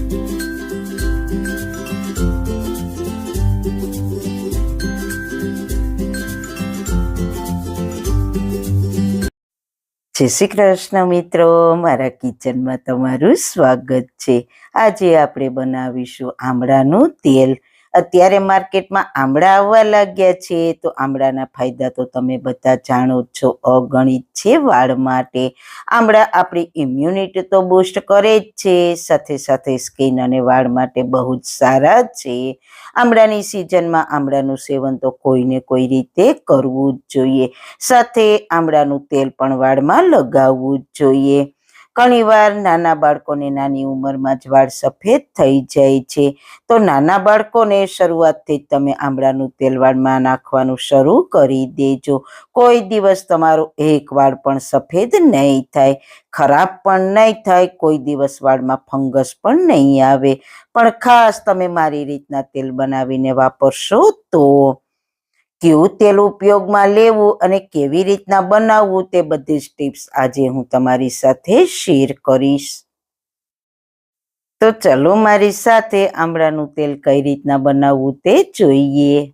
જય શ્રી કૃષ્ણ મિત્રો, મારા કિચનમાં તમારું સ્વાગત છે. આજે આપણે બનાવીશું આમળાનું તેલ. અત્યારે માર્કેટમાં આમળા આવવા લાગ્યા છે, તો આમળાના ફાયદા તો તમે બધા જાણો જ છો, અગણિત છે વાળ માટે. આમળા આપણી ઇમ્યુનિટી તો બૂસ્ટ કરે જ છે, સાથે સાથે સ્કિન અને વાળ માટે બહુ જ સારા છે. આમળાની સિઝનમાં આમળાનું સેવન તો કોઈને કોઈ રીતે કરવું જ જોઈએ. સાથે આમળાનું તેલ પણ વાળમાં લગાવવું જ જોઈએ. ઘણીવાર નાના બાળકોને નાની ઉંમરમાં જ વાળ સફેદ થઈ જાય છે, તો નાના બાળકોને શરૂઆતથી જ તમે આમળાનું તેલ વાળમાં નાખવાનું શરૂ કરી દેજો. કોઈ દિવસ તમારો એક વાળ પણ સફેદ નહીં થાય, ખરાબ પણ નહીં થાય, કોઈ દિવસ વાળમાં ફંગસ પણ નહીં આવે. પણ ખાસ તમે મારી રીતના તેલ બનાવીને વાપરશો તો. કેવું તેલ ઉપયોગમાં લેવું અને કેવી રીતના બનાવવું તે બધી જ ટિપ્સ આજે હું તમારી સાથે શેર કરીશ. તો ચલો મારી સાથે આમળાનું તેલ કઈ રીતના બનાવવું તે જોઈએ.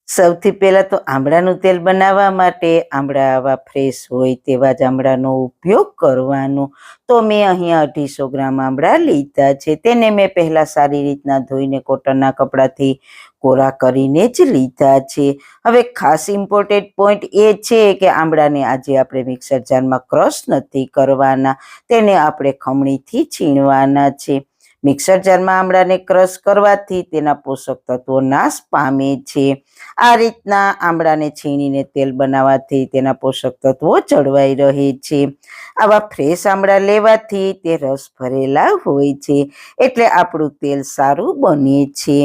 સૌથી પહેલા તો આમળાનું તેલ બનાવવા માટે આમળા આવા ફ્રેશ હોય તેવા જ આમળાનો ઉપયોગ કરવાનો. તો મેં અહીંયા 250 ગ્રામ આમળા લીધા છે. તેને મેં પહેલા સારી રીતના ધોઈને કોટનના કપડાથી કોરા કરીને જ લીધા છે. હવે ખાસ ઇમ્પોર્ટન્ટ પોઈન્ટ એ છે કે આમળાને આજે આપણે મિક્સર જારમાં ક્રશ નથી કરવાના, તેને આપણે ખમણીથી છીણવાના છે. મિક્સર જારમાં આમળાને ક્રશ કરવાથી તેના પોષક તત્વો નાશ પામે છે. આ રીતના આમળાને છીણીને તેલ બનાવવાથી તેના પોષક તત્વો જળવાઈ રહે છે. આવા ફ્રેશ આમળા લેવાથી તે રસ ભરેલા હોય છે, એટલે આપણું તેલ સારું બને છે.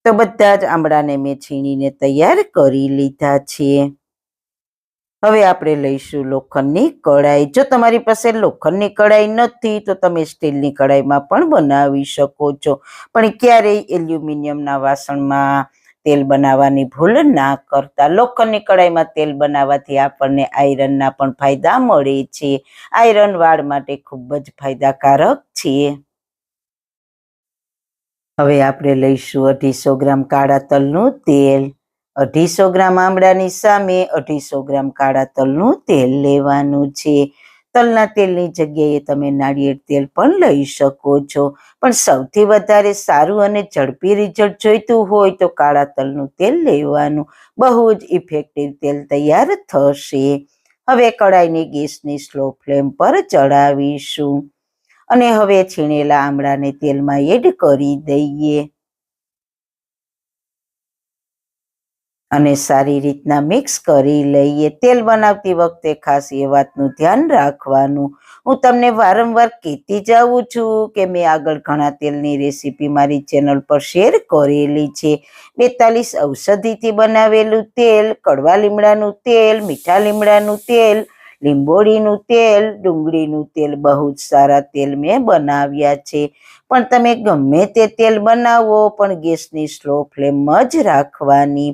તો બધા જ આમળાને મેં છીણીને તૈયાર કરી લીધા છે. હવે આપણે લઈશું લોખંડની કઢાઈ. જો તમારી પાસે લોખંડની કઢાઈ નથી તો તમે સ્ટીલની કઢાઈમાં પણ બનાવી શકો છો, પણ ક્યારેય એલ્યુમિનિયમના વાસણમાં તેલ બનાવવાની ભૂલ ના કરતા. લોખંડની કઢાઈમાં તેલ બનાવવાથી આપણને આયરનના પણ ફાયદા મળે છે. આયરન વાળ માટે ખૂબ જ ફાયદાકારક છે. હવે આપણે લઈશું 250 ગ્રામ કાળા તલનું તેલ. 250 ગ્રામ આમળાની સામે 250 ગ્રામ કાળા તલનું તેલ લેવાનું છે. તલના તેલની જગ્યાએ તમે નાળિયેર તેલ પણ લઈ શકો છો, પણ સૌથી વધારે સારું અને ઝડપી રિઝલ્ટ જોઈતું હોય તો કાળા તલનું તેલ લેવાનું. બહુ જ ઇફેક્ટિવ તેલ તૈયાર થશે. હવે કઢાઈને ગેસની સ્લો ફ્લેમ પર ચડાવીશું અને હવે છીણેલા આમળાને તેલમાં એડ કરી દઈએ અને સારી રીતના મિક્સ કરી લઈએ. તેલ બનાવતી વખતે ખાસ એ વાતનું ધ્યાન રાખવાનું. હું તમને વારંવાર કહેતી જાઉં છું કે મેં આગળ ઘણા તેલની રેસીપી મારી ચેનલ પર શેર કરેલી છે. 42 ઔષધિથી બનાવેલું તેલ, કડવા લીમડાનું તેલ, મીઠા લીમડાનું તેલ, લીંબોળીનું તેલ, ડુંગળીનું તેલ, બહુ જ સારા તેલ મેં બનાવ્યા છે. પણ તમે ગમે તે તેલ બનાવો પણ ગેસની સ્લો ફ્લેમ જ રાખવાની.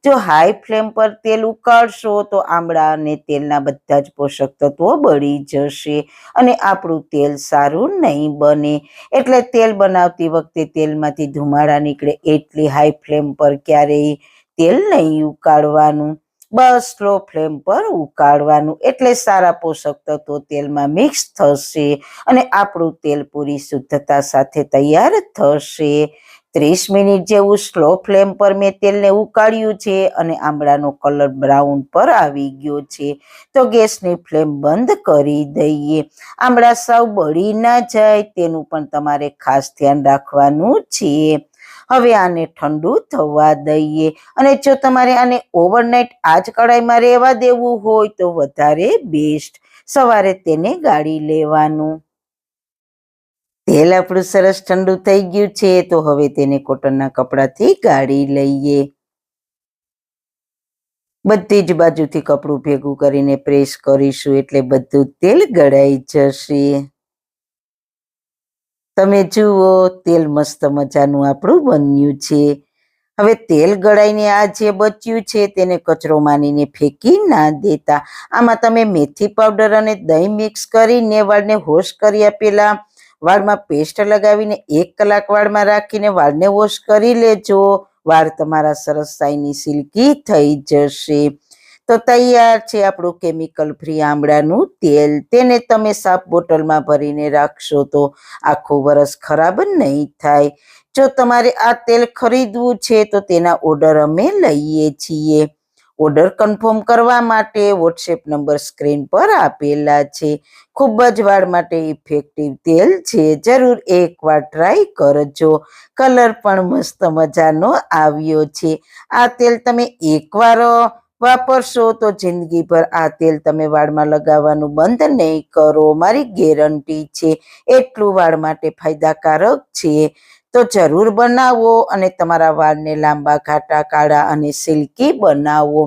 જો હાઈ ફ્લેમ પર તેલ ઉકાળશો તો આમળા અને તેલના બધા જ પોષક તત્વો બળી જશે અને આપણું તેલ સારું નહીં બને. એટલે તેલ બનાવતી વખતે તેલમાંથી ધુમાડા નીકળે એટલી હાઈ ફ્લેમ પર ક્યારેય તેલ નહીં ઉકાળવાનું. બસ સ્લો ફ્લેમ પર ઉકાળવાનું, એટલે સારા પોષક તત્વો તેલમાં મિક્સ થશે અને આપણું તેલ પૂરી શુદ્ધતા સાથે તૈયાર થશે. 30 મિનિટ જેવું સ્લો ફ્લેમ પર મેં તેલને ઉકાળ્યું છે અને આમળાનો કલર બ્રાઉન પર આવી ગયો છે, તો ગેસની ફ્લેમ બંધ કરી દઈએ. આમળા સાવ બળી ના જાય તેનું પણ તમારે ખાસ ધ્યાન રાખવાનું છે. હવે આને ઠંડુ થવા દઈએ અને જો તમારે આને ઓવરનાઇટ આ જ કઢાઈમાં રહેવા દેવું હોય તો વધારે બેસ્ટ. સવારે તેને ગાળી લેવાનું. તેલ આપણું સરસ ઠંડુ થઈ ગયું છે, તો હવે તેને કોટનના કપડાથી ગાળી લઈએ. બધી જ બાજુથી કપડું ભેગું કરીને પ્રેસ કરીશું એટલે બધું તેલ ગળાઈ જશે. તમે જુઓ, તેલ મસ્ત મજાનું આપણું બન્યું છે. હવે તેલ ગળાઈને આ જે બચ્યું છે તેને કચરો માનીને ફેંકી ના દેતા. આમાં તમે મેથી પાવડર અને દહીં મિક્સ કરીને વાળને વોશ કર્યા પહેલા વાળમાં પેસ્ટ લગાવીને 1 કલાક વાળમાં રાખીને વાળને વોશ કરી લેજો. વાળ તમારા સરસ શાઇની સિલ્કી થઈ જશે. તો તૈયાર છે આપણું કેમિકલ ફ્રી આમળાનું તેલ. તેને તમે સાફ બોટલમાં ભરીને રાખશો તો આખું વરસ ખરાબ નહીં થાય. જો તમારે આ તેલ ખરીદવું છે તો તેના ઓર્ડર અમે લઈએ છીએ. ઓર્ડર કન્ફર્મ કરવા માટે વોટ્સએપ નંબર સ્ક્રીન પર આપેલા છે. ખૂબ જ વાળ માટે ઇફેક્ટિવ તેલ છે. જરૂર એકવાર ટ્રાય કરજો. કલર પણ મસ્ત મજાનો આવ્યો છે. આ તેલ તમે એકવાર વાપરશો તો જિંદગીભર આ તેલ તમે વાળમાં લગાવવાનું બંધ નહીં કરો. મારી ગેરંટી છે. એટલું વાળ માટે ફાયદાકારક છે. તો જરૂર બનાવો અને તમારા વાળને લાંબા, ઘાટા, કાળા અને સિલ્કી બનાવો.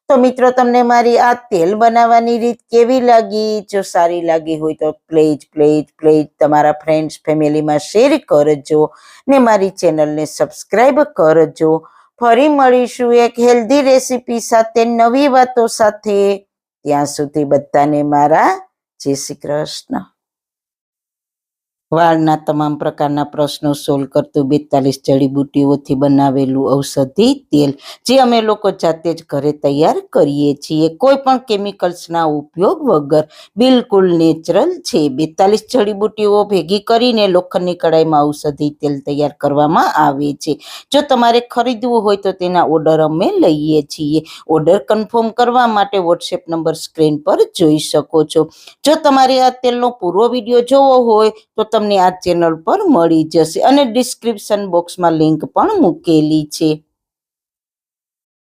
તો મિત્રો, તમને મારી આ તેલ બનાવવાની રીત કેવી લાગી? જો સારી લાગી હોય તો પ્લીઝ તમારા ફ્રેન્ડ્સ ફેમિલીમાં શેર કરજો ને મારી ચેનલને સબસ્ક્રાઈબ કરજો. ફરી મળીશું એક હેલ્ધી રેસીપી સાથે, નવી વાતો સાથે. ત્યાં સુધી બધાને મારા જય શ્રી કૃષ્ણ. વાળના તમામ પ્રકારના પ્રશ્નો સોલ્વ કરતું 42 જડીબુટ્ટીઓથી બનાવેલું ઔષધિ તેલ, જે અમે લોકો જાતે જ ઘરે તૈયાર કરીએ છીએ, કોઈ પણ કેમિકલ્સના ઉપયોગ વગર. બિલકુલ નેચરલ છે. 42 જડીબુટ્ટીઓ ભેગી કરીને લોખંડની કડાઈમાં ઔષધિ તેલ તૈયાર કરવામાં આવે છે. જો તમારે ખરીદવું હોય તો તેના ઓર્ડર અમે લઈએ છીએ. ઓર્ડર કન્ફર્મ કરવા માટે વોટ્સએપ નંબર સ્ક્રીન પર જોઈ શકો છો. જો તમારે આ તેલનો પૂરો વિડીયો જોવો હોય તો તમને આ ચેનલ પર મળી જશે અને ડિસ્ક્રિપ્શન બોક્સમાં લિંક પણ મૂકેલી છે.